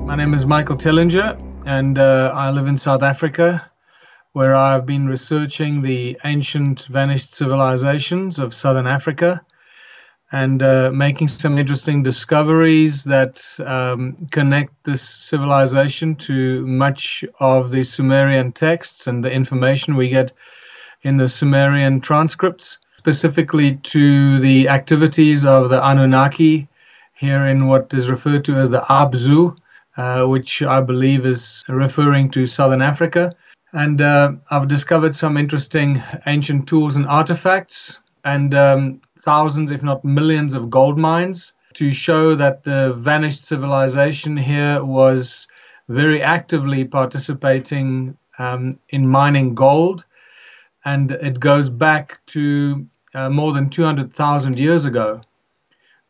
My name is Michael Tillinger, and I live in South Africa, where I've been researching the ancient vanished civilizations of Southern Africa and making some interesting discoveries that connect this civilization to much of the Sumerian texts and the information we get in the Sumerian transcripts, specifically to the activities of the Anunnaki here in what is referred to as the Abzu, which I believe is referring to Southern Africa. And I've discovered some interesting ancient tools and artifacts and thousands, if not millions, of gold mines to show that the vanished civilization here was very actively participating in mining gold. And it goes back to more than 200,000 years ago.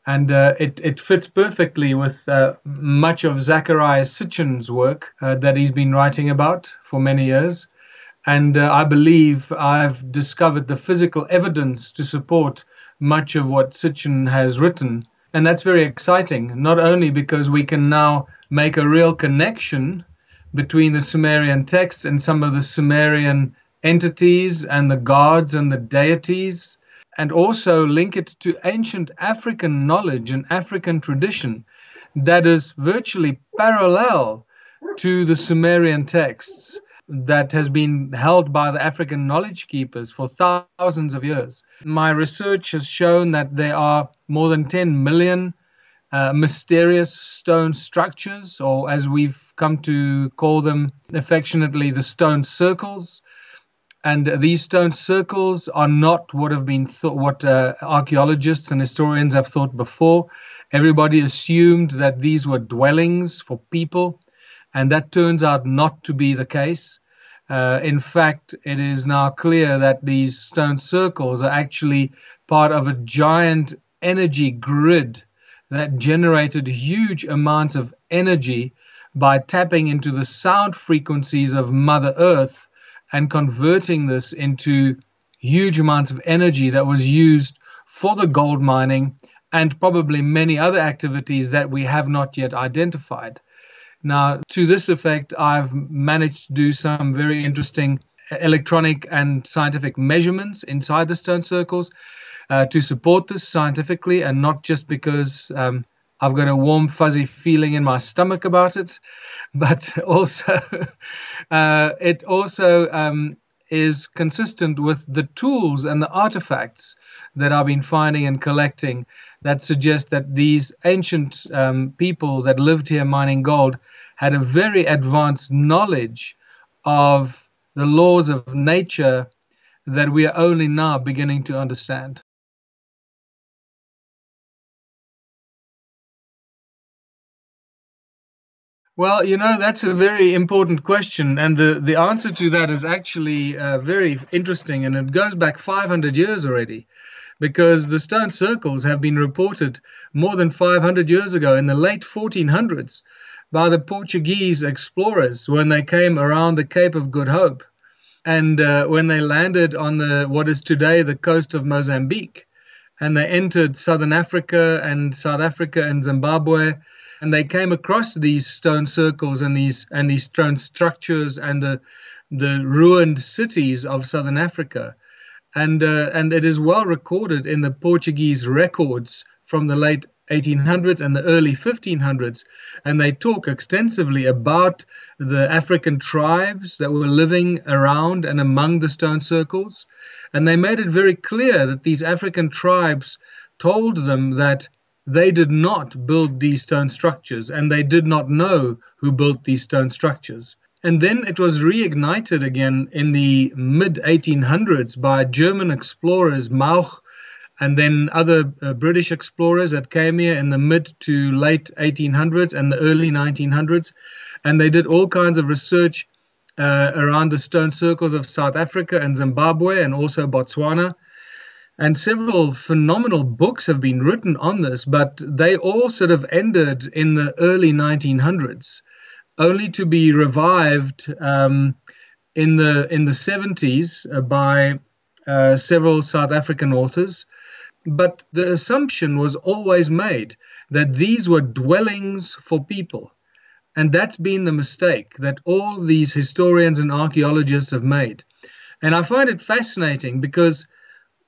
And it fits perfectly with much of Zecharia Sitchin's work that he's been writing about for many years. And I believe I've discovered the physical evidence to support much of what Sitchin has written. And that's very exciting, not only because we can now make a real connection between the Sumerian texts and some of the Sumerian entities and the gods and the deities, and also link it to ancient African knowledge and African tradition that is virtually parallel to the Sumerian texts that has been held by the African knowledge keepers for thousands of years. My research has shown that there are more than 10 million mysterious stone structures, or as we've come to call them affectionately, the stone circles. And these stone circles are not what have been thought, what archaeologists and historians have thought before. Everybody assumed that these were dwellings for people, and that turns out not to be the case. In fact, it is now clear that these stone circles are actually part of a giant energy grid that generated huge amounts of energy by tapping into the sound frequencies of Mother Earth and converting this into huge amounts of energy that was used for the gold mining and probably many other activities that we have not yet identified. Now, to this effect, I've managed to do some very interesting electronic and scientific measurements inside the stone circles to support this scientifically, and not just because I've got a warm, fuzzy feeling in my stomach about it, but also it also is consistent with the tools and the artifacts that I've been finding and collecting that suggest that these ancient people that lived here mining gold had a very advanced knowledge of the laws of nature that we are only now beginning to understand. Well, that's a very important question, and the answer to that is actually very interesting, and it goes back 500 years already, because the stone circles have been reported more than 500 years ago in the late 1400s by the Portuguese explorers when they came around the Cape of Good Hope, and when they landed on what is today the coast of Mozambique, and they entered Southern Africa and South Africa and Zimbabwe. And they came across these stone circles and these stone structures and the ruined cities of Southern Africa, and it is well recorded in the Portuguese records from the late 1800s and the early 1500s, and they talk extensively about the African tribes that were living around and among the stone circles, and they made it very clear that these African tribes told them that they did not build these stone structures, and they did not know who built these stone structures. And then it was reignited again in the mid-1800s by German explorers Mauch, and then other British explorers that came here in the mid to late 1800s and the early 1900s. And they did all kinds of research around the stone circles of South Africa and Zimbabwe and also Botswana. And several phenomenal books have been written on this, but they all sort of ended in the early 1900s, only to be revived in the 70s by several South African authors. But the assumption was always made that these were dwellings for people. And that's been the mistake that all these historians and archaeologists have made. And I find it fascinating because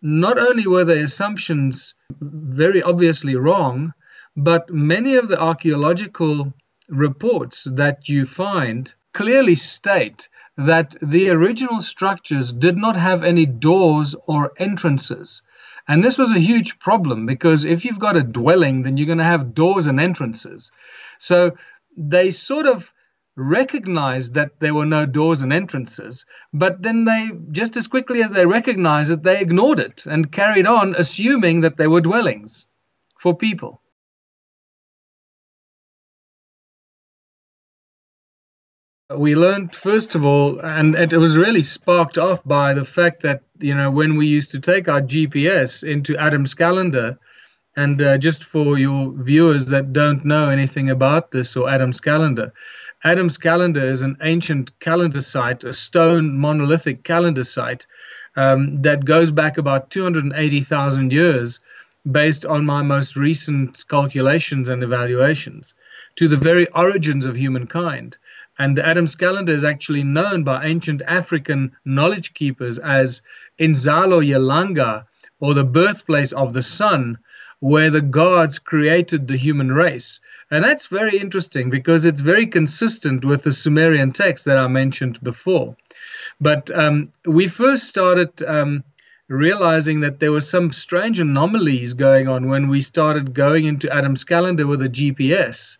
not only were the assumptions very obviously wrong, but many of the archaeological reports that you find clearly state that the original structures did not have any doors or entrances. And this was a huge problem because if you've got a dwelling, then you're going to have doors and entrances. So they sort of recognized that there were no doors and entrances, but then they, just as quickly as they recognized it, they ignored it and carried on assuming that they were dwellings for people. We learned, first of all, and it was really sparked off by the fact that, when we used to take our GPS into Adam's calendar, and just for your viewers that don't know anything about this or Adam's calendar is an ancient calendar site, a stone monolithic calendar site that goes back about 280,000 years, based on my most recent calculations and evaluations, to the very origins of humankind. And Adam's calendar is actually known by ancient African knowledge keepers as Inzalo Yelanga, or the birthplace of the sun, where the gods created the human race. And that's very interesting because it's very consistent with the Sumerian text that I mentioned before. But we first started realizing that there were some strange anomalies going on when we started going into Adam's calendar with a GPS,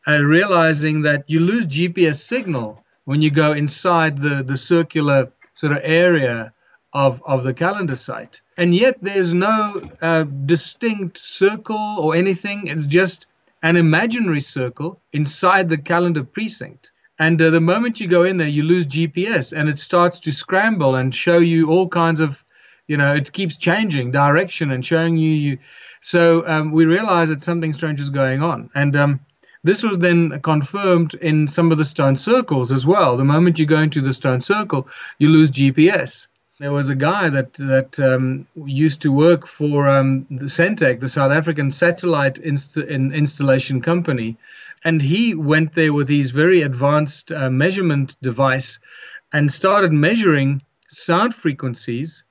and realizing that you lose GPS signal when you go inside the circular sort of area of the calendar site. And yet there's no distinct circle or anything. It's just an imaginary circle inside the calendar precinct. And the moment you go in there, you lose GPS, and it starts to scramble and show you all kinds of, it keeps changing direction and showing you. So we realized that something strange is going on. And this was then confirmed in some of the stone circles as well. The moment you go into the stone circle, you lose GPS. There was a guy that used to work for the Centec, the South African satellite installation company, and he went there with his very advanced measurement device and started measuring sound frequencies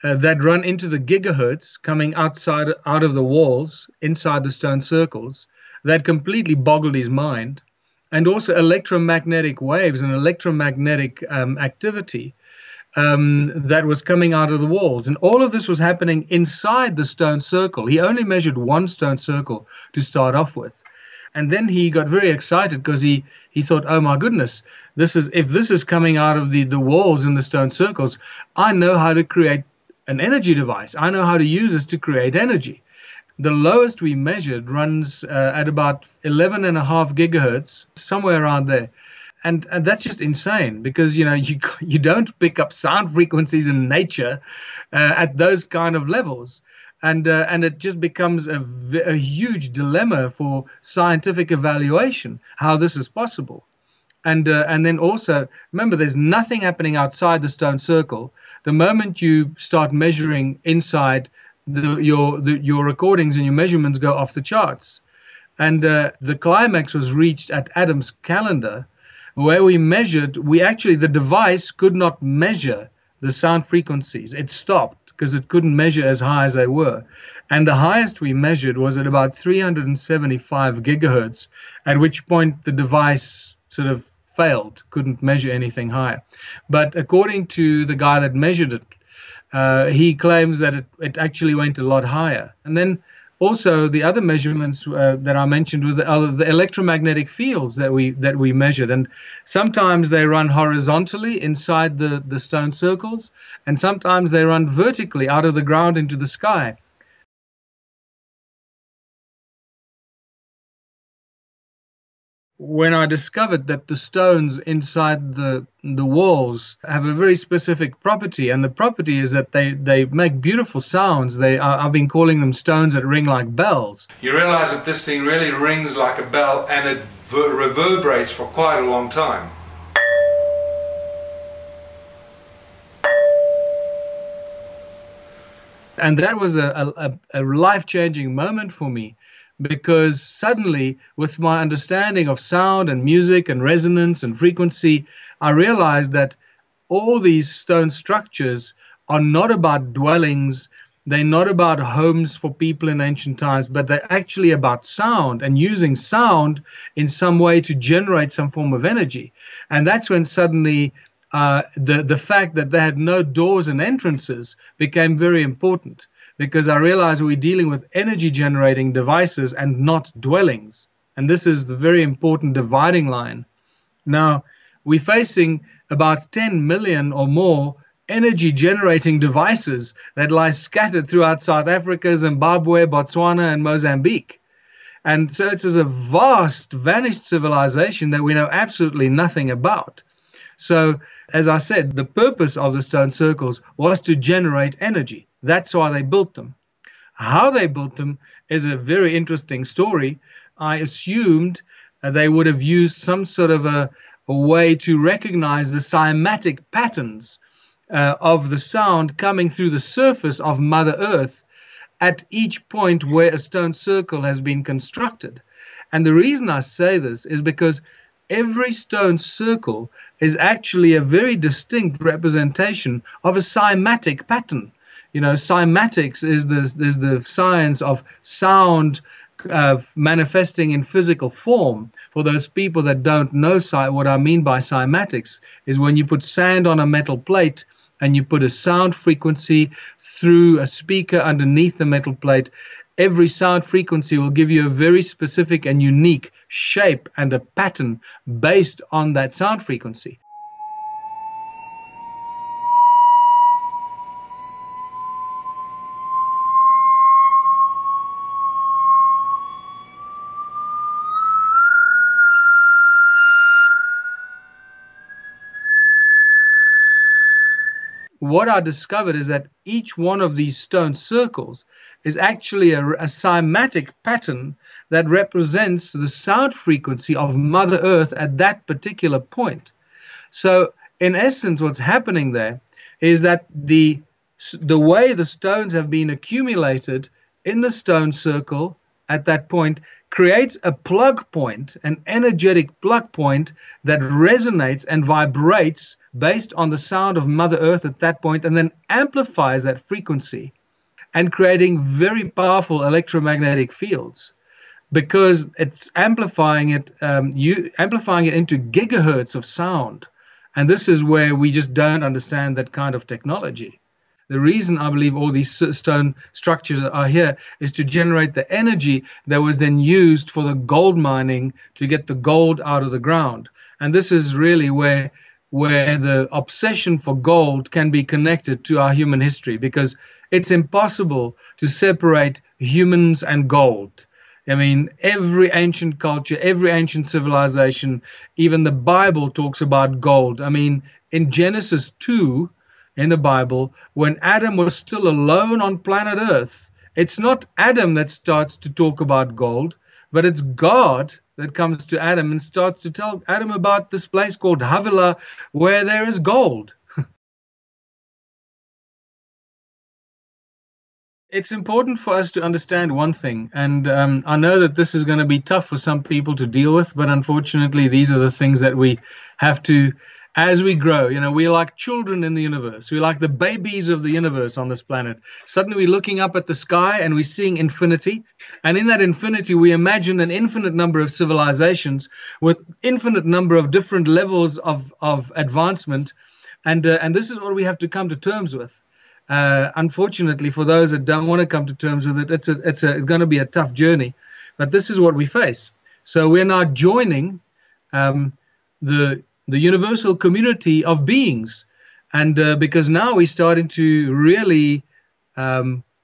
that run into the gigahertz coming out of the walls inside the stone circles. That completely boggled his mind, and also electromagnetic waves and electromagnetic activity that was coming out of the walls. And all of this was happening inside the stone circle. He only measured one stone circle to start off with. And then he got very excited because he thought, oh my goodness, if this is coming out of the walls in the stone circles, I know how to create an energy device. I know how to use this to create energy. The lowest we measured runs at about 11.5 gigahertz, somewhere around there. And that's just insane because, you don't pick up sound frequencies in nature at those kind of levels. And it just becomes a huge dilemma for scientific evaluation, how this is possible. And then also, remember, there's nothing happening outside the stone circle. The moment you start measuring inside, your recordings and your measurements go off the charts. And the climax was reached at Adam's calendar, where we measured, the device could not measure the sound frequencies. It stopped because it couldn't measure as high as they were. And the highest we measured was at about 375 gigahertz, at which point the device sort of failed, couldn't measure anything higher. But according to the guy that measured it, he claims that it actually went a lot higher. And then also the other measurements that I mentioned was the electromagnetic fields that we measured. And sometimes they run horizontally inside the stone circles, and sometimes they run vertically out of the ground into the sky. When I discovered that the stones inside the walls have a very specific property, and the property is that they make beautiful sounds. I've been calling them stones that ring like bells. You realize that this thing really rings like a bell, and it reverberates for quite a long time. And that was a life-changing moment for me, because suddenly, with my understanding of sound and music and resonance and frequency, I realized that all these stone structures are not about dwellings. They're not about homes for people in ancient times, but they're actually about sound and using sound in some way to generate some form of energy. And that's when suddenly the fact that they had no doors and entrances became very important, because I realized we're dealing with energy generating devices and not dwellings. And this is the very important dividing line. Now, we're facing about 10 million or more energy generating devices that lie scattered throughout South Africa, Zimbabwe, Botswana, and Mozambique. And so it is a vast, vanished civilization that we know absolutely nothing about. So, as I said, the purpose of the stone circles was to generate energy. That's why they built them. How they built them is a very interesting story. I assumed they would have used some sort of a way to recognize the cymatic patterns of the sound coming through the surface of Mother Earth at each point where a stone circle has been constructed. And the reason I say this is because every stone circle is actually a very distinct representation of a cymatic pattern. You know, cymatics is the science of sound manifesting in physical form. For those people that don't know what I mean by cymatics, is when you put sand on a metal plate and you put a sound frequency through a speaker underneath the metal plate, every sound frequency will give you a very specific and unique shape and a pattern based on that sound frequency. What I discovered is that each one of these stone circles is actually a cymatic pattern that represents the sound frequency of Mother Earth at that particular point. So, in essence, what's happening there is that the way the stones have been accumulated in the stone circle at that point creates a plug point, an energetic plug point that resonates and vibrates based on the sound of Mother Earth at that point, and then amplifies that frequency and creating very powerful electromagnetic fields, because it's amplifying it into gigahertz of sound. And this is where we just don't understand that kind of technology. The reason I believe all these stone structures are here is to generate the energy that was then used for the gold mining to get the gold out of the ground. And this is really where the obsession for gold can be connected to our human history, because it's impossible to separate humans and gold. I mean, every ancient culture, every ancient civilization, even the Bible talks about gold. I mean, in Genesis 2, in the Bible, when Adam was still alone on planet Earth, it's not Adam that starts to talk about gold, but it's God that comes to Adam and starts to tell Adam about this place called Havilah, where there is gold. It's important for us to understand one thing, and I know that this is going to be tough for some people to deal with, but unfortunately these are the things that we have to, as we grow, we're like children in the universe. We're like the babies of the universe on this planet. Suddenly we're looking up at the sky and we're seeing infinity. And in that infinity, we imagine an infinite number of civilizations with infinite number of different levels of advancement. And this is what we have to come to terms with. Unfortunately, for those that don't want to come to terms with it, it's going to be a tough journey. But this is what we face. So we're now joining the universal community of beings. And because now we're starting to really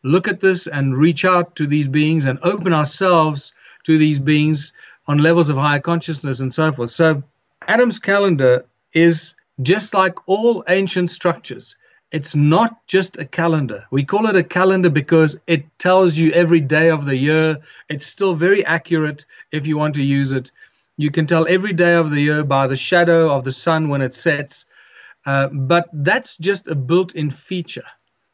look at this and reach out to these beings and open ourselves to these beings on levels of higher consciousness and so forth. So Adam's calendar is just like all ancient structures. It's not just a calendar. We call it a calendar because it tells you every day of the year. It's still very accurate if you want to use it. You can tell every day of the year by the shadow of the sun when it sets. But that's just a built-in feature.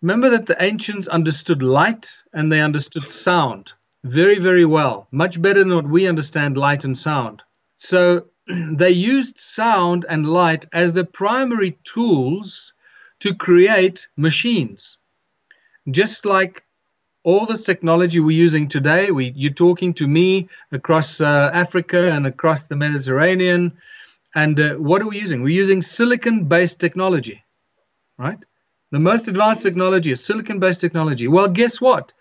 Remember that the ancients understood light and they understood sound. very, very well, much better than what we understand light and sound. So they used sound and light as the primary tools to create machines. Just like all this technology we're using today, you're talking to me across Africa and across the Mediterranean. And what are we using? We're using silicon-based technology, right? The most advanced technology is silicon-based technology. Well, guess what?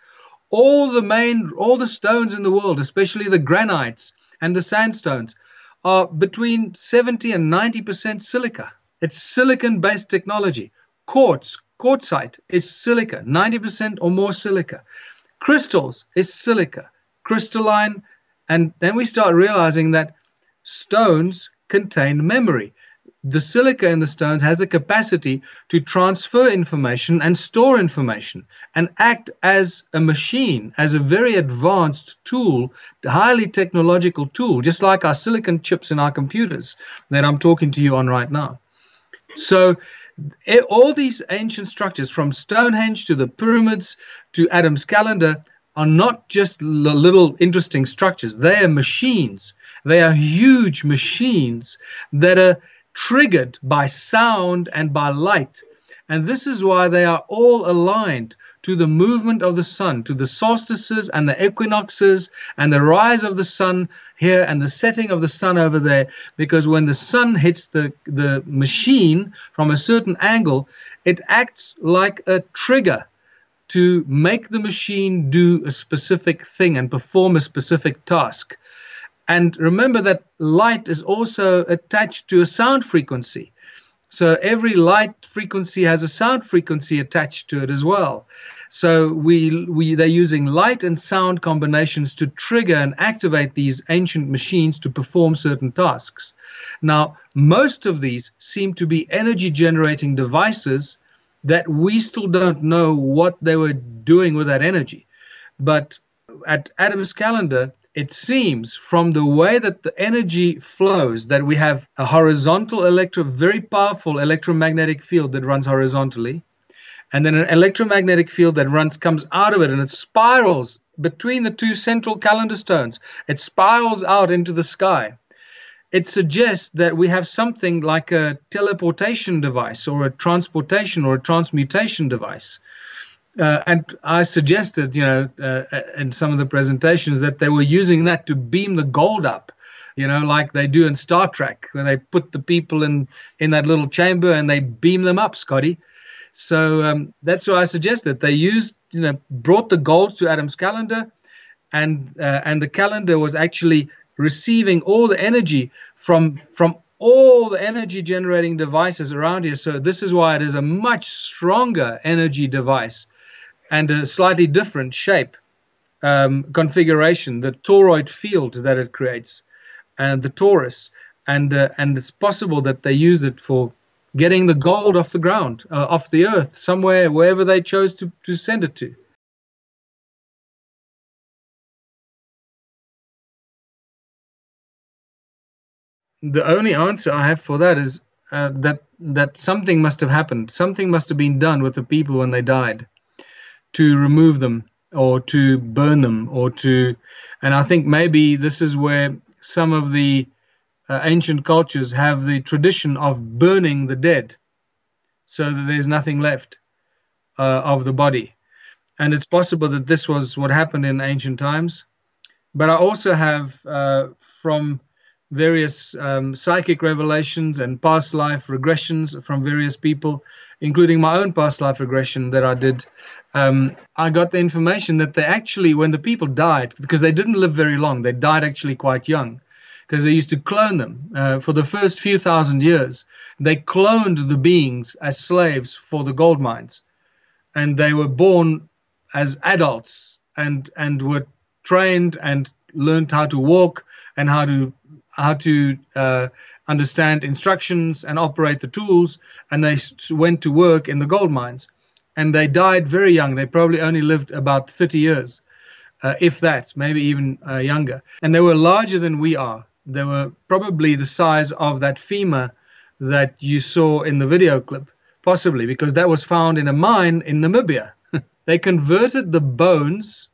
All the stones in the world, especially the granites and the sandstones, are between 70 and 90% silica. It's silicon-based technology. Quartzite is silica, 90% or more silica. Crystals is silica, crystalline. And then we start realizing that stones contain memory. The silica in the stones has the capacity to transfer information and store information and act as a machine, as a very advanced tool, a highly technological tool, just like our silicon chips in our computers that I'm talking to you on right now. So all these ancient structures, from Stonehenge to the pyramids to Adam's calendar, are not just little interesting structures. They are machines. They are huge machines that are triggered by sound and by light. And this is why they are all aligned to the movement of the sun, to the solstices and the equinoxes and the rise of the sun here and the setting of the sun over there. Because when the sun hits the machine from a certain angle, it acts like a trigger to make the machine do a specific thing and perform a specific task. And remember that light is also attached to a sound frequency. So every light frequency has a sound frequency attached to it as well. So they're using light and sound combinations to trigger and activate these ancient machines to perform certain tasks. Now, most of these seem to be energy generating devices that we still don't know what they were doing with that energy. But at Adam's calendar, it seems from the way that the energy flows that we have a horizontal very powerful electromagnetic field that runs horizontally, and then an electromagnetic field that comes out of it, and it spirals between the two central calendar stones. It spirals out into the sky. It suggests that we have something like a teleportation device or a transportation or a transmutation device. And I suggested, in some of the presentations that they were using that to beam the gold up, like they do in Star Trek, where they put the people in that little chamber and they beam them up, Scotty. So that's what I suggested. They brought the gold to Adam's calendar, and the calendar was actually receiving all the energy from all the energy generating devices around here. So this is why it is a much stronger energy device and a slightly different shape, configuration, the toroid field that it creates, and the torus, and it's possible that they use it for getting the gold off the ground, off the earth, somewhere, wherever they chose to send it to. The only answer I have for that is that something must have happened. Something must have been done with the people when they died to remove them or to burn them and I think maybe this is where some of the ancient cultures have the tradition of burning the dead so that there's nothing left of the body. And it's possible that this was what happened in ancient times. But I also have from various psychic revelations and past life regressions from various people, including my own past life regression that I did. I got the information that they actually, when the people died, because they didn't live very long, they died actually quite young, because they used to clone them. For the first few thousand years, they cloned the beings as slaves for the gold mines. And they were born as adults and were trained and learned how to walk and how to understand instructions and operate the tools, and they went to work in the gold mines. And they died very young. They probably only lived about 30 years, if that, maybe even younger. And they were larger than we are. They were probably the size of that femur that you saw in the video clip, possibly, because that was found in a mine in Namibia. They converted the bones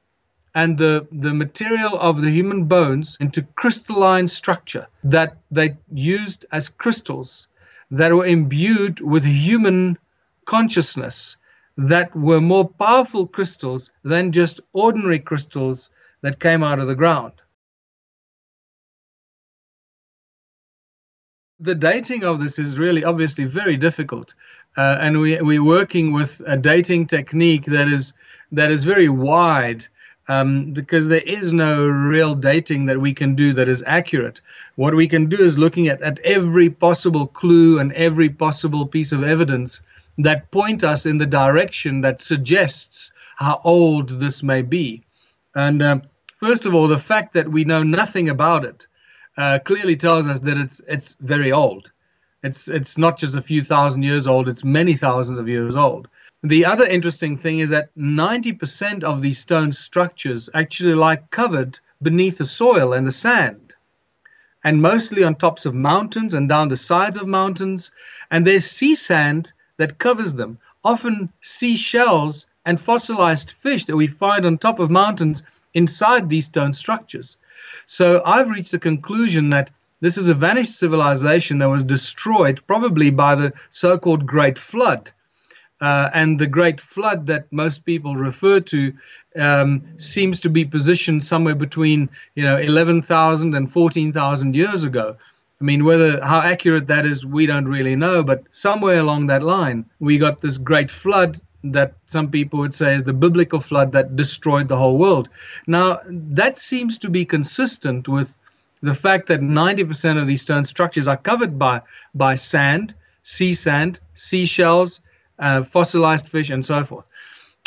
and the material of the human bones into crystalline structure that they used as crystals that were imbued with human consciousness, that were more powerful crystals than just ordinary crystals that came out of the ground. The dating of this is really obviously very difficult, and we're working with a dating technique that is very wide, because there is no real dating that we can do that is accurate. What we can do is looking at every possible clue and every possible piece of evidence that point us in the direction that suggests how old this may be. And first of all, the fact that we know nothing about it clearly tells us that it's very old. It's not just a few thousand years old, it's many thousands of years old. The other interesting thing is that 90% of these stone structures actually lie covered beneath the soil and the sand, and mostly on tops of mountains and down the sides of mountains, and there's sea sand that covers them, often seashells and fossilized fish that we find on top of mountains inside these stone structures. So I've reached the conclusion that this is a vanished civilization that was destroyed probably by the so-called Great Flood. And the Great Flood that most people refer to seems to be positioned somewhere between 11,000 and 14,000 years ago. I mean, how accurate that is, we don't really know, but somewhere along that line, we got this Great Flood that some people would say is the biblical flood that destroyed the whole world. Now, that seems to be consistent with the fact that 90% of these stone structures are covered by sand, seashells, fossilized fish, and so forth.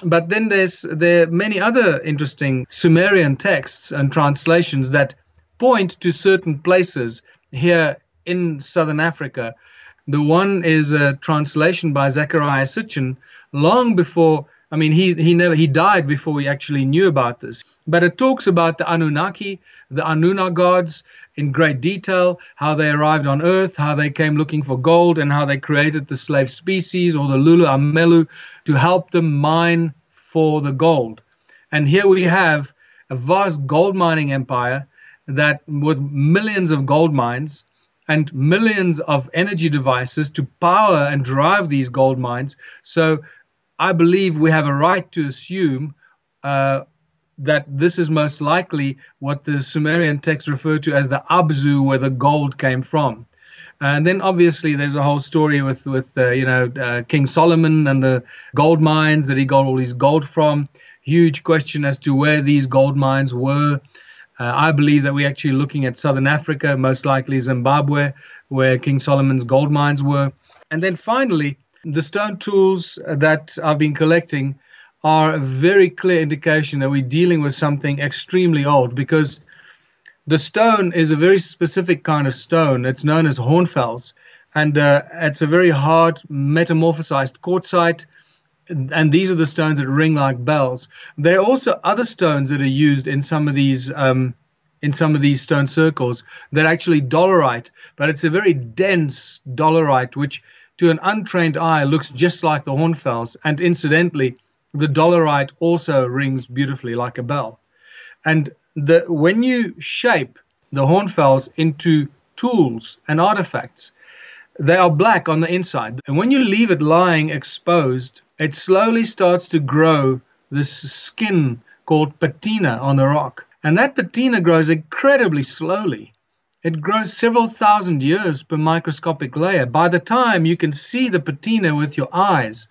But then there are many other interesting Sumerian texts and translations that point to certain places here in southern Africa. The one is a translation by Zechariah Sitchin long before, I mean, he died before we actually knew about this. But it talks about the Anunnaki, the Anunna gods in great detail, how they arrived on Earth, how they came looking for gold, and how they created the slave species, or the Lulu Amelu, to help them mine for the gold. And here we have a vast gold mining empire that with millions of gold mines and millions of energy devices to power and drive these gold mines. So I believe we have a right to assume that this is most likely what the Sumerian texts refer to as the Abzu, where the gold came from. And then obviously there's a whole story with King Solomon and the gold mines that he got all his gold from. Huge question as to where these gold mines were. I believe that we're actually looking at southern Africa, most likely Zimbabwe, where King Solomon's gold mines were. And then finally, the stone tools that I've been collecting are a very clear indication that we're dealing with something extremely old, because the stone is a very specific kind of stone. It's known as hornfels, and it's a very hard metamorphosized quartzite. And these are the stones that ring like bells. There are also other stones that are used in some of these stone circles that are actually dolerite, but it's a very dense dolerite, which to an untrained eye looks just like the hornfels. And incidentally, the dolerite also rings beautifully like a bell. And when you shape the hornfels into tools and artifacts, they are black on the inside. And when you leave it lying exposed, it slowly starts to grow this skin called patina on the rock. And that patina grows incredibly slowly. It grows several thousand years per microscopic layer. By the time you can see the patina with your eyes,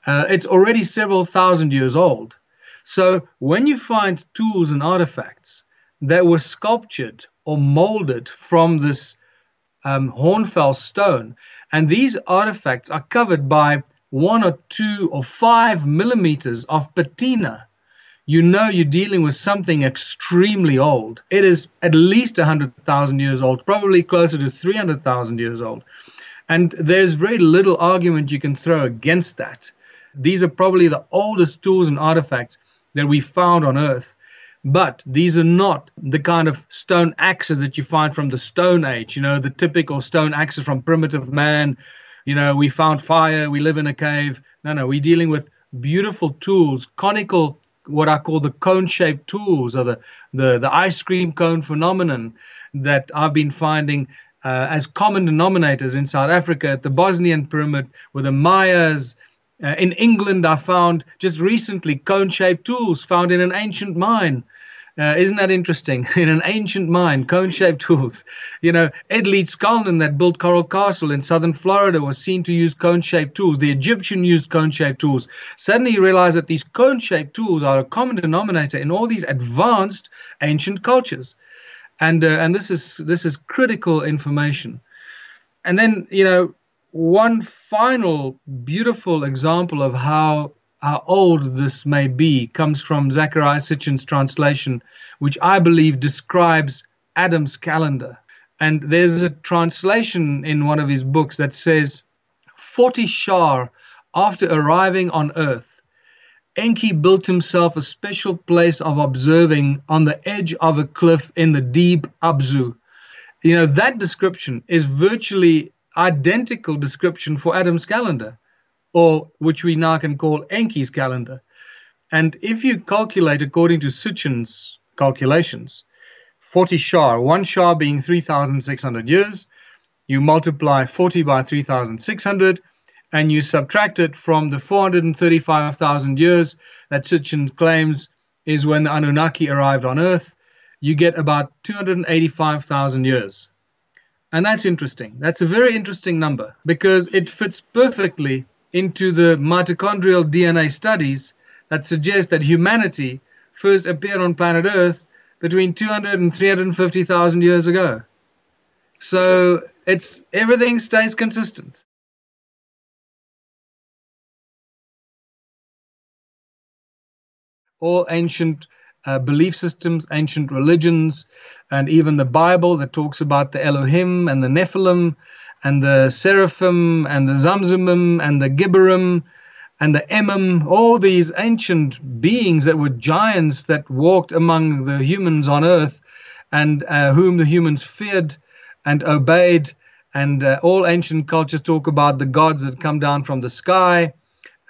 it's already several thousand years old. So when you find tools and artifacts that were sculptured or molded from this hornfels stone, and these artifacts are covered by 1 or 2 or 5 millimeters of patina, you know you're dealing with something extremely old. It is at least 100,000 years old, probably closer to 300,000 years old. And there's very little argument you can throw against that. These are probably the oldest tools and artifacts that we found on Earth. But these are not the kind of stone axes that you find from the Stone Age, the typical stone axes from primitive man. We found fire, we live in a cave. No, we're dealing with beautiful tools, conical what I call the cone-shaped tools, or the ice cream cone phenomenon that I've been finding as common denominators in South Africa, at the Bosnian Pyramid, with the Mayas. In England, I found just recently cone-shaped tools found in an ancient mine. Isn't that interesting? In an ancient mine, cone-shaped tools. Ed Leeds-Skalnin, that built Coral Castle in southern Florida, was seen to use cone-shaped tools. The Egyptian used cone-shaped tools. Suddenly you realize that these cone-shaped tools are a common denominator in all these advanced ancient cultures. And this is critical information. And then, one final beautiful example of how old this may be comes from Zecharia Sitchin's translation, which I believe describes Adam's calendar. And there's a translation in one of his books that says, 40 Shar after arriving on earth, Enki built himself a special place of observing on the edge of a cliff in the deep Abzu. That description is virtually identical description for Adam's calendar, or which we now can call Enki's calendar. And if you calculate according to Sitchin's calculations, 40 Shar, 1 Shar being 3,600 years, you multiply 40 by 3,600, and you subtract it from the 435,000 years that Sitchin claims is when the Anunnaki arrived on Earth, you get about 285,000 years. And that's interesting. That's a very interesting number, because it fits perfectly into the mitochondrial DNA studies that suggest that humanity first appeared on planet Earth between 200 and 350,000 years ago. So everything stays consistent. All ancient belief systems, ancient religions, and even the Bible that talks about the Elohim and the Nephilim, and the Seraphim, and the Zamzumim, and the Gibborim, and the Emim, all these ancient beings that were giants that walked among the humans on earth, and whom the humans feared and obeyed. And all ancient cultures talk about the gods that come down from the sky.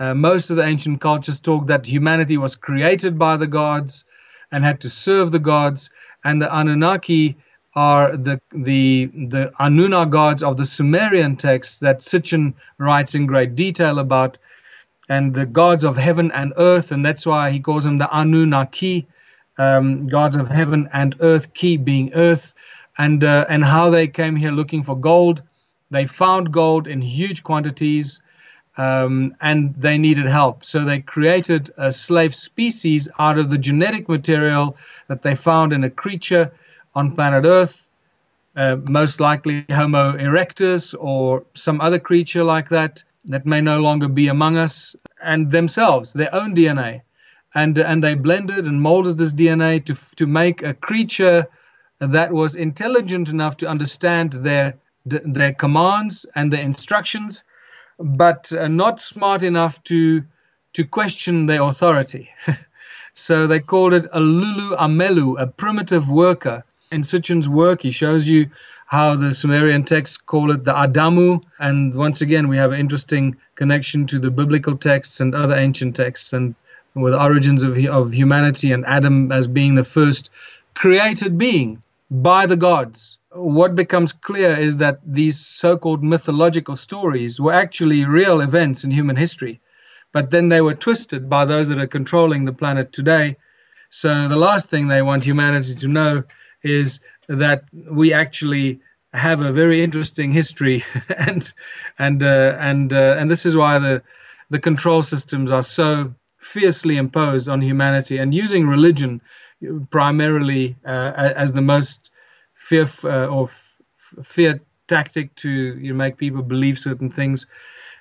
Most of the ancient cultures talk that humanity was created by the gods and had to serve the gods, and the Anunnaki are the Anunna gods of the Sumerian texts that Sitchin writes in great detail about, and the gods of heaven and earth, and that's why he calls them the Anunnaki, gods of heaven and earth, ki being earth, and how they came here looking for gold. They found gold in huge quantities, and they needed help. So they created a slave species out of the genetic material that they found in a creature on planet Earth, most likely Homo erectus or some other creature like that may no longer be among us, and themselves, their own DNA. And they blended and molded this DNA to make a creature that was intelligent enough to understand their commands and their instructions, but not smart enough to question their authority. So they called it a Lulu Amelu, a primitive worker. In Sitchin's work, he shows you how the Sumerian texts call it the Adamu. And once again, we have an interesting connection to the biblical texts and other ancient texts, and with the origins of humanity and Adam as being the first created being by the gods. What becomes clear is that these so-called mythological stories were actually real events in human history, but then they were twisted by those that are controlling the planet today. So the last thing they want humanity to know is that we actually have a very interesting history, and this is why the control systems are so fiercely imposed on humanity, and using religion primarily as the most fear tactic to make people believe certain things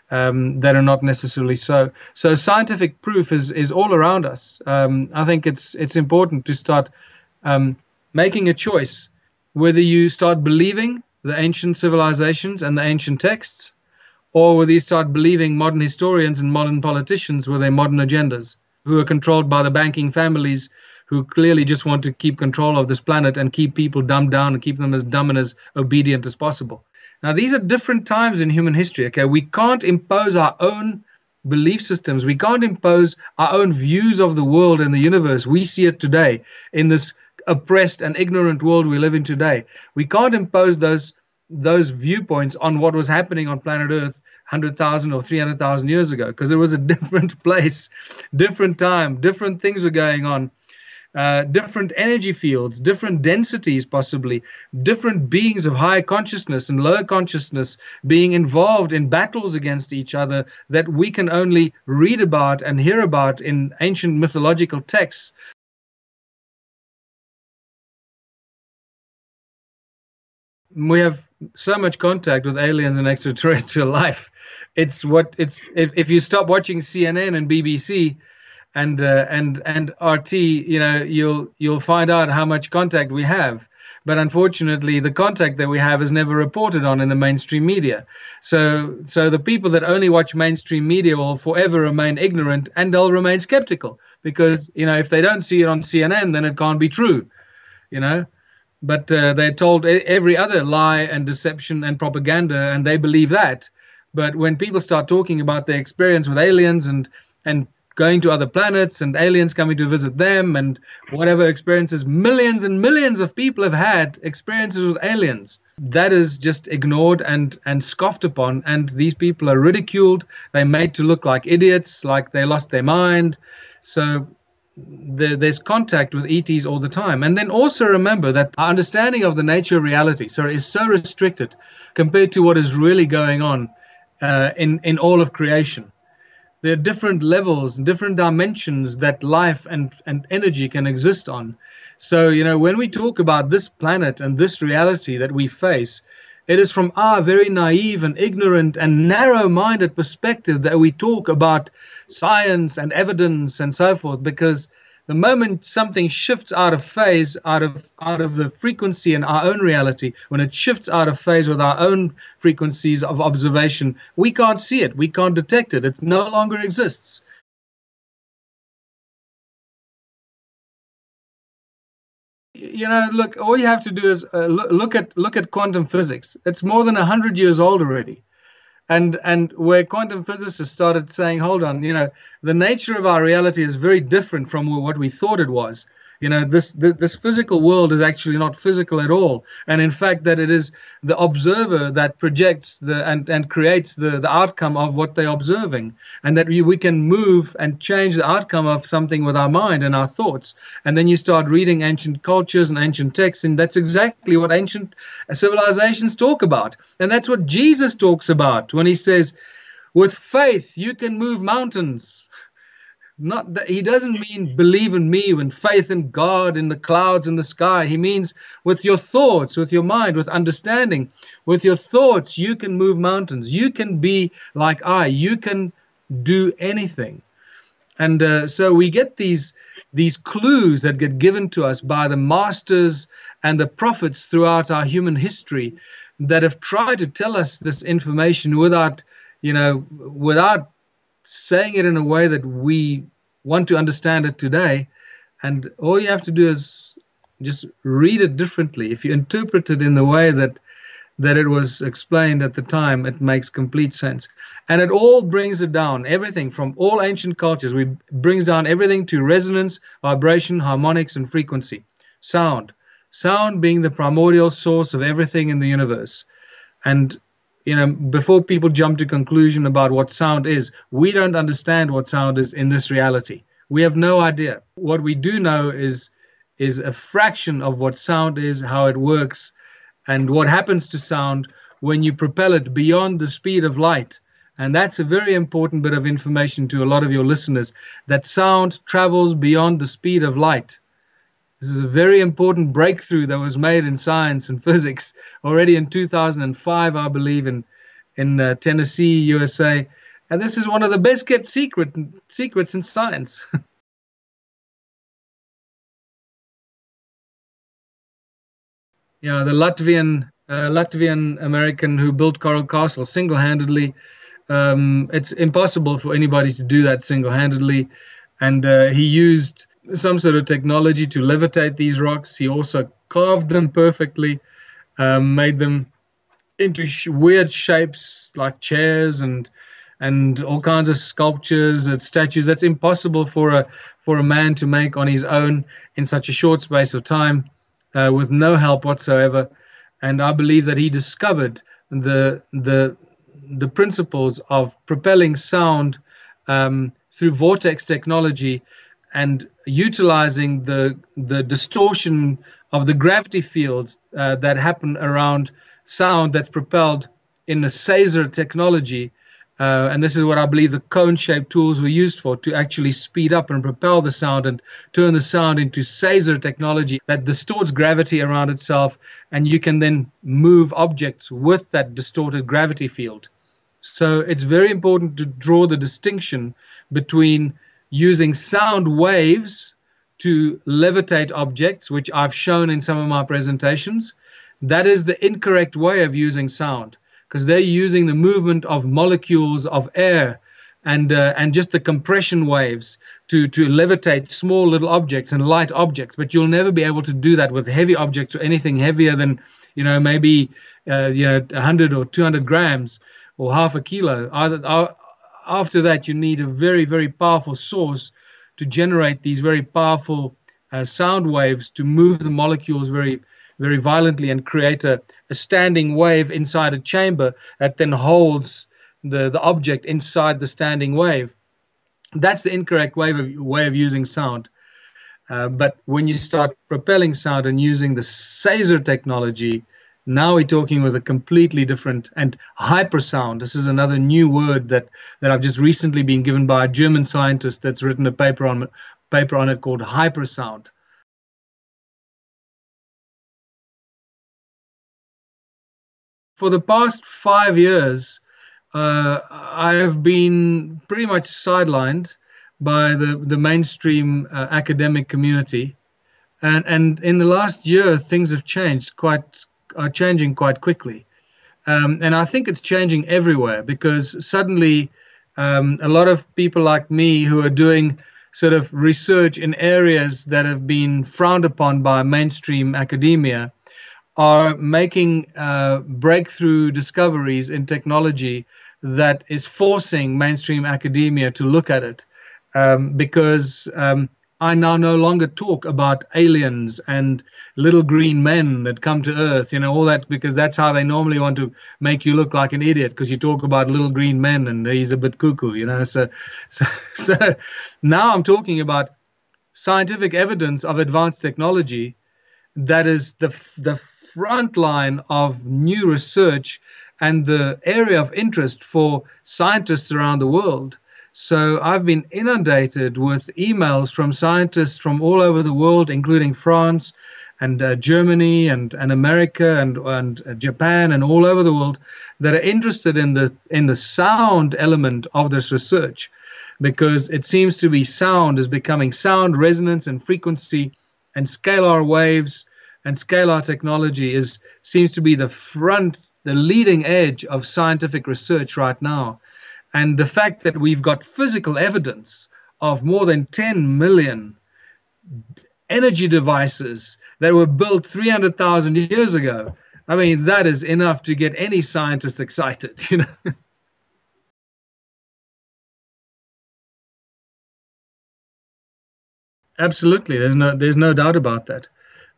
that are not necessarily so. So scientific proof is all around us. I think it's important to start making a choice whether you start believing the ancient civilizations and the ancient texts, or whether you start believing modern historians and modern politicians with their modern agendas, who are controlled by the banking families, who clearly just want to keep control of this planet and keep people dumbed down and keep them as dumb and as obedient as possible. Now, these are different times in human history. Okay, we can't impose our own belief systems. We can't impose our own views of the world and the universe. We see it today in this oppressed and ignorant world we live in today. We can't impose those viewpoints on what was happening on planet Earth 100,000 or 300,000 years ago, because it was a different place, different time, different things were going on. Different energy fields, different densities, possibly different beings of higher consciousness and lower consciousness being involved in battles against each other that we can only read about and hear about in ancient mythological texts. We have so much contact with aliens and extraterrestrial life. If you stop watching CNN and BBC and RT, you'll find out how much contact we have. But unfortunately, the contact that we have is never reported on in the mainstream media. So the people that only watch mainstream media will forever remain ignorant, and they'll remain skeptical because, if they don't see it on CNN, then it can't be true, But they're told every other lie and deception and propaganda, and they believe that. But when people start talking about their experience with aliens and going to other planets and aliens coming to visit them and whatever experiences millions and millions of people have had experiences with aliens, that is just ignored and scoffed upon, and these people are ridiculed. They're made to look like idiots, like they lost their mind. So there's contact with ETs all the time. And then also remember that our understanding of the nature of reality is so restricted compared to what is really going on in all of creation. There are different levels, different dimensions that life and energy can exist on. So, when we talk about this planet and this reality that we face, it is from our very naive and ignorant and narrow-minded perspective that we talk about science and evidence and so forth, because the moment something shifts out of phase, out of the frequency in our own reality, when it shifts out of phase with our own frequencies of observation, we can't see it, we can't detect it, it no longer exists. Look, all you have to do is look at quantum physics. It's more than 100 years old already. And where quantum physicists started saying, hold on, the nature of our reality is very different from what we thought it was. This physical world is actually not physical at all. And in fact, that it is the observer that projects and creates the outcome of what they're observing. And that we can move and change the outcome of something with our mind and our thoughts. And then you start reading ancient cultures and ancient texts, and that's exactly what ancient civilizations talk about. And that's what Jesus talks about when he says, with faith, you can move mountains. Not that he doesn't mean believe in me and faith in God in the clouds in the sky. He means with your thoughts, with your mind, with understanding, with your thoughts, you can move mountains. You can be like I. You can do anything. And so we get these clues that get given to us by the masters and the prophets throughout our human history that have tried to tell us this information without saying it in a way that we want to understand it today. And all you have to do is just read it differently. If you interpret it in the way that it was explained at the time, it makes complete sense. And it all brings it down, everything from all ancient cultures. Brings down everything to resonance, vibration, harmonics, and frequency. Sound being the primordial source of everything in the universe. And before people jump to conclusion about what sound is, we don't understand what sound is in this reality. We have no idea. What we do know is a fraction of what sound is, how it works, and what happens to sound when you propel it beyond the speed of light. And that's a very important bit of information to a lot of your listeners, that sound travels beyond the speed of light. This is a very important breakthrough that was made in science and physics already in 2005, I believe, in Tennessee, USA. And this is one of the best kept secrets in science. The Latvian American who built Coral Castle single-handedly. It's impossible for anybody to do that single-handedly. And he used some sort of technology to levitate these rocks. He also carved them perfectly, made them into weird shapes like chairs and and all kinds of sculptures and statues that's impossible for a man to make on his own in such a short space of time, with no help whatsoever. And I believe that he discovered the principles of propelling sound through vortex technology and utilizing the distortion of the gravity fields that happen around sound that's propelled in the Saser technology. And this is what I believe the cone-shaped tools were used for, to actually speed up and propel the sound and turn the sound into Saser technology that distorts gravity around itself, and you can then move objects with that distorted gravity field. So it's very important to draw the distinction between using sound waves to levitate objects, which I've shown in some of my presentations. That is the incorrect way of using sound, because they're using the movement of molecules of air and just the compression waves to levitate small little objects and light objects. But you'll never be able to do that with heavy objects or anything heavier than, maybe 100 or 200 grams or half a kilo. After that, you need a very, very powerful source to generate these very powerful sound waves to move the molecules very, very violently and create a standing wave inside a chamber that then holds the object inside the standing wave. That's the incorrect way of using sound. But when you start propelling sound and using the Saser technology, now we're talking with a completely different, and hypersound. This is another new word that I've just recently been given by a German scientist that's written a paper on it called hypersound. For the past 5 years, I have been pretty much sidelined by the mainstream academic community, and in the last year things have are changing quite quickly, and I think it's changing everywhere, because suddenly a lot of people like me who are doing sort of research in areas that have been frowned upon by mainstream academia are making breakthrough discoveries in technology that is forcing mainstream academia to look at it, because I now no longer talk about aliens and little green men that come to Earth, all that, because that's how they normally want to make you look like an idiot, because you talk about little green men and he's a bit cuckoo, So now I'm talking about scientific evidence of advanced technology that is the front line of new research and the area of interest for scientists around the world. So I've been inundated with emails from scientists from all over the world, including France and Germany and America and Japan and all over the world, that are interested in the sound element of this research, because it seems to be sound is becoming sound resonance and frequency and scalar waves and scalar technology seems to be the leading edge of scientific research right now. And the fact that we've got physical evidence of more than 10 million energy devices that were built 300,000 years ago, I mean, that is enough to get any scientist excited, Absolutely, there's no doubt about that.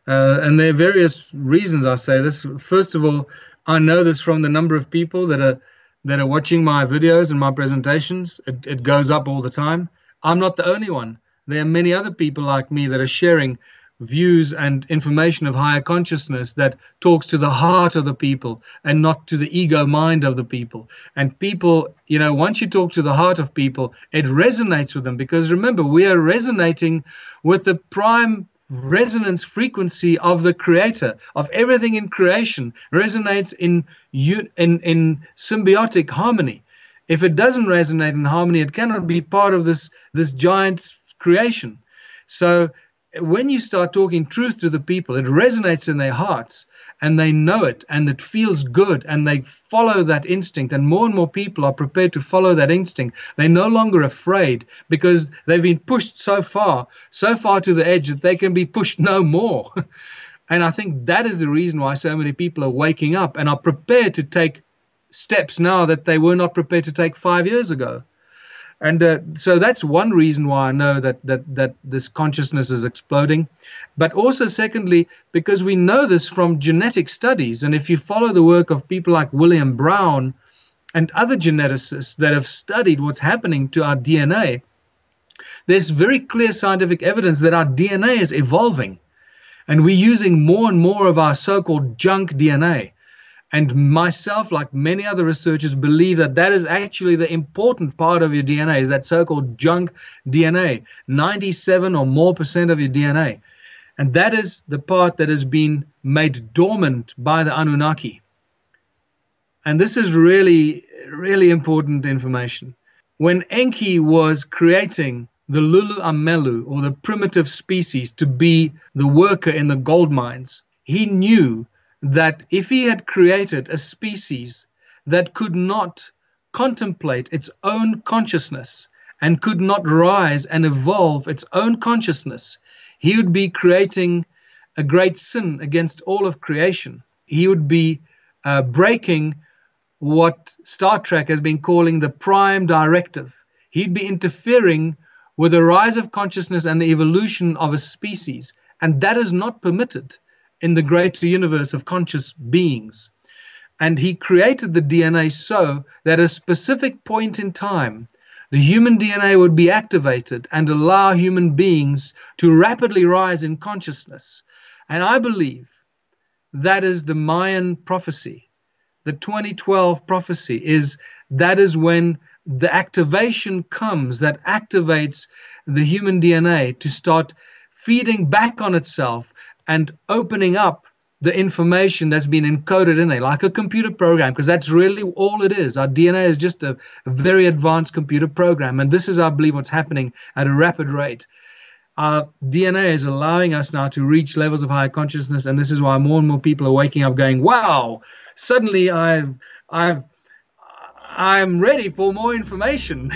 And there are various reasons I say this. First of all, I know this from the number of people that are watching my videos and my presentations. It goes up all the time. I'm not the only one. There are many other people like me that are sharing views and information of higher consciousness that talks to the heart of the people and not to the ego mind of the people. And people, once you talk to the heart of people, it resonates with them, because remember, we are resonating with the prime resonance frequency of the creator, of everything in creation resonates in symbiotic harmony. If it doesn't resonate in harmony, it cannot be part of this giant creation. So when you start talking truth to the people, it resonates in their hearts, and they know it, and it feels good, and they follow that instinct, and more people are prepared to follow that instinct. They're no longer afraid, because they've been pushed so far to the edge that they can be pushed no more. And I think that is the reason why so many people are waking up and are prepared to take steps now that they were not prepared to take 5 years ago. And so that's one reason why I know that this consciousness is exploding. But also, secondly, because we know this from genetic studies. And if you follow the work of people like William Brown and other geneticists that have studied what's happening to our DNA, there's very clear scientific evidence that our DNA is evolving. And we're using more and more of our so-called junk DNA. And myself, like many other researchers, believe that that is actually the important part of your DNA, is that so-called junk DNA, 97 or more % of your DNA. And that is the part that has been made dormant by the Anunnaki. And this is really, really important information. When Enki was creating the Lulu Amelu, or the primitive species, to be the worker in the gold mines, he knew that if he had created a species that could not contemplate its own consciousness and could not rise and evolve its own consciousness, he would be creating a great sin against all of creation. He would be breaking what Star Trek has been calling the prime directive. He'd be interfering with the rise of consciousness and the evolution of a species, and that is not permitted in the greater universe of conscious beings. And he created the DNA so that at a specific point in time, the human DNA would be activated and allow human beings to rapidly rise in consciousness. And I believe that is the Mayan prophecy. The 2012 prophecy that is when the activation comes that activates the human DNA to start feeding back on itself and opening up the information that's been encoded in it, like a computer program, because that's really all it is. Our DNA is just a very advanced computer program, and this is, I believe, what's happening at a rapid rate. Our DNA is allowing us now to reach levels of higher consciousness, and this is why more and more people are waking up going, wow, suddenly I'm ready for more information.